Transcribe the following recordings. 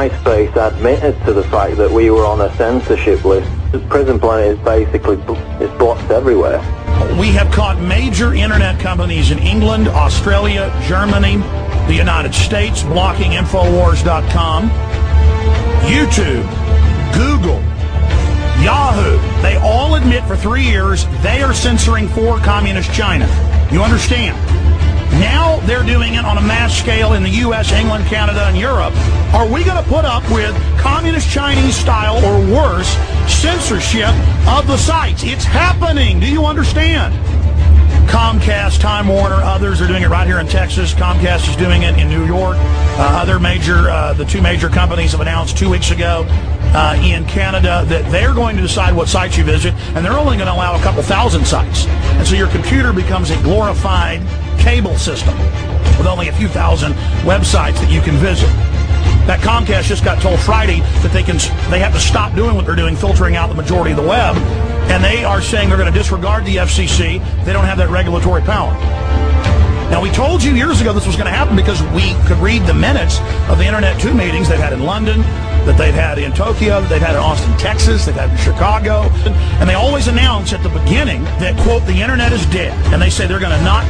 MySpace admitted to the fact that we were on a censorship list. The Prison Planet is basically it's blocked everywhere. We have caught major internet companies in England, Australia, Germany, the United States blocking Infowars.com, YouTube, Google, Yahoo. They all admit for 3 years they are censoring for Communist China. You understand? Now they're doing it on a mass scale in the U.S., England, Canada, and Europe. Are we going to put up with Communist Chinese style or worse censorship of the sites? It's happening. Do you understand? Comcast, Time Warner, others are doing it right here in Texas. Comcast is doing it in New York. The two major companies have announced 2 weeks ago in Canada that they're going to decide what sites you visit, and they're only going to allow a couple thousand sites. And so your computer becomes a glorified cable system with only a few thousand websites that you can visit. That Comcast just got told Friday that they have to stop doing what they're doing, filtering out the majority of the web, and they are saying they're going to disregard the FCC. They don't have that regulatory power. Now, we told you years ago this was going to happen because we could read the minutes of the Internet.2 meetings they've had in London, that they've had in Tokyo, that they've had in Austin, Texas, they've had in Chicago, and they always announce at the beginning that, quote, the Internet is dead, and they say they're going to not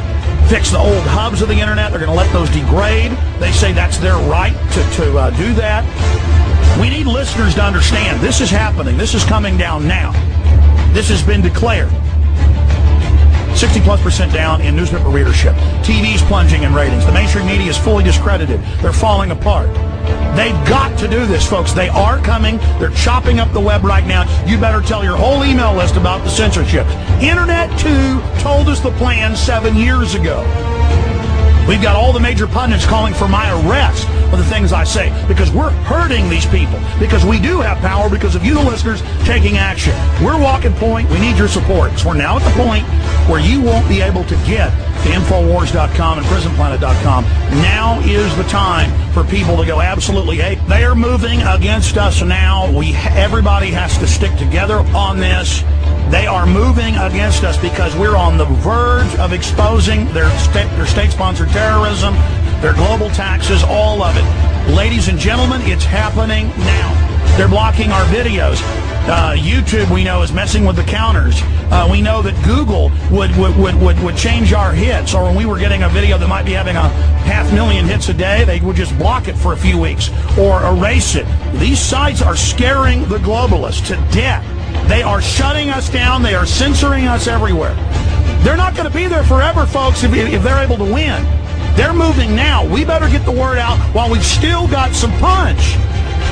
fix the old hubs of the Internet. They're going to let those degrade. They say that's their right to do that. We need listeners to understand this is happening. This is coming down now. This has been declared. 60+% down in newspaper readership. TV's plunging in ratings. The mainstream media is fully discredited. They're falling apart. They've got to do this, folks. They are coming. They're chopping up the web right now. You better tell your whole email list about the censorship. Internet.2 told us the plan 7 years ago. We've got all the major pundits calling for my arrest for the things I say because we're hurting these people, because we do have power because of you, the listeners, taking action. We're walking point. We need your support. So we're now at the point where you won't be able to get to Infowars.com and PrisonPlanet.com. Now is the time for people to go absolutely ape. They are moving against us now. Everybody has to stick together on this. They are moving against us because we're on the verge of exposing their state-sponsored terrorism, their global taxes, all of it. Ladies and gentlemen, it's happening now. They're blocking our videos. YouTube, we know, is messing with the counters. We know that Google would change our hits, or when we were getting a video that might be having 500,000 hits a day, they would just block it for a few weeks or erase it. These sites are scaring the globalists to death. They are shutting us down. They are censoring us everywhere. They're not going to be there forever, folks, if they're able to win. They're moving now. We better get the word out while we've still got some punch.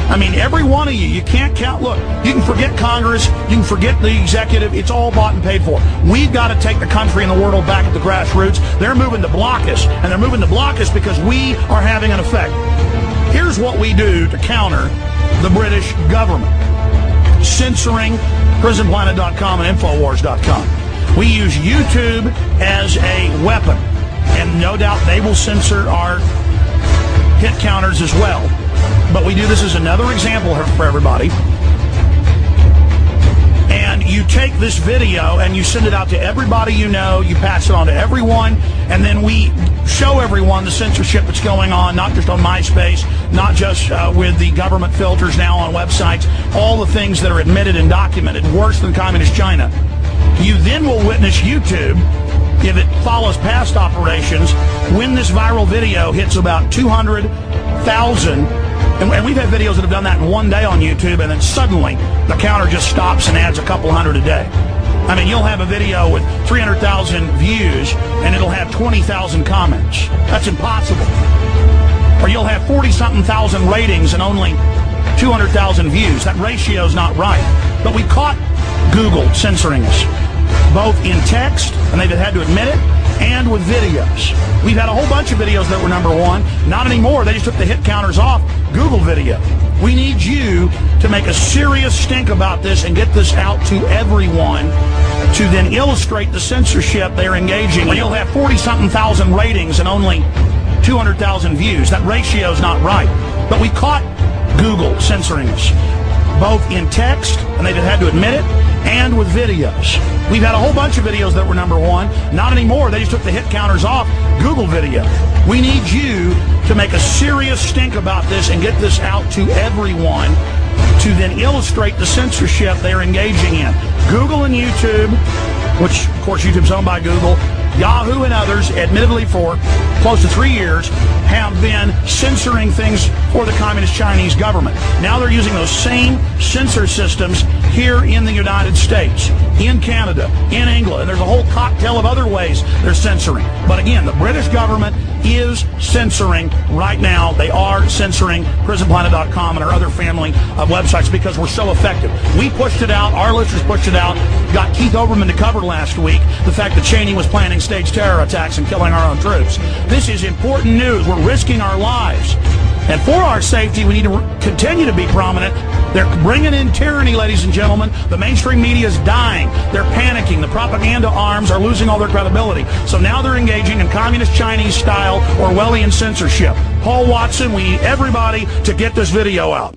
I mean, every one of you can't count. Look, you can forget Congress. You can forget the executive. It's all bought and paid for. We've got to take the country and the world back at the grassroots. They're moving to block us, and they're moving to block us because we are having an effect. Here's what we do to counter the British government. Censoring PrisonPlanet.com and Infowars.com. We use YouTube as a weapon, and no doubt they will censor our hit counters as well. But we do this as another example for everybody. And you take this video and you send it out to everybody you know, you pass it on to everyone, and then we show everyone the censorship that's going on, not just on MySpace, not just with the government filters now on websites, all the things that are admitted and documented, worse than Communist China. You then will witness YouTube, if it follows past operations, when this viral video hits about 200,000, and we've had videos that have done that in one day on YouTube, and then suddenly the counter just stops and adds a couple hundred a day. I mean, you'll have a video with 300,000 views, and it'll have 20,000 comments. That's impossible. Or you'll have 40-something thousand ratings and only 200,000 views. That ratio's not right. But we caught Google censoring us, both in text, and they've had to admit it, and with videos. We've had a whole bunch of videos that were #1. Not anymore. They just took the hit counters off Google video. We need you to make a serious stink about this and get this out to everyone to then illustrate the censorship they're engaging in. You'll have 40-something thousand ratings and only 200,000 views. That ratio's not right. But we caught Google censoring us, both in text, and they've had to admit it, and with videos. We've had a whole bunch of videos that were #1. Not anymore. They just took the hit counters off Google video. We need you to make a serious stink about this and get this out to everyone to then illustrate the censorship they're engaging in. Google and YouTube, which of course YouTube's owned by Google, Yahoo and others, admittedly for close to 3 years, have been censoring things for the Communist Chinese government. Now they're using those same censor systems here in the United States, in Canada, in England. And there's a whole cocktail of other ways they're censoring. But again, the British government is censoring right now. They are censoring PrisonPlanet.com and our other family of websites because we're so effective. We pushed it out. Our listeners pushed it out. Got Keith Olbermann to cover last week the fact that Cheney was planning staged terror attacks and killing our own troops. This is important news. We're risking our lives. And for our safety, we need to continue to be prominent. They're bringing in tyranny, ladies and gentlemen. The mainstream media is dying. They're panicking. The propaganda arms are losing all their credibility. So now they're engaging in communist Chinese-style Orwellian censorship. Paul Watson, we need everybody to get this video out.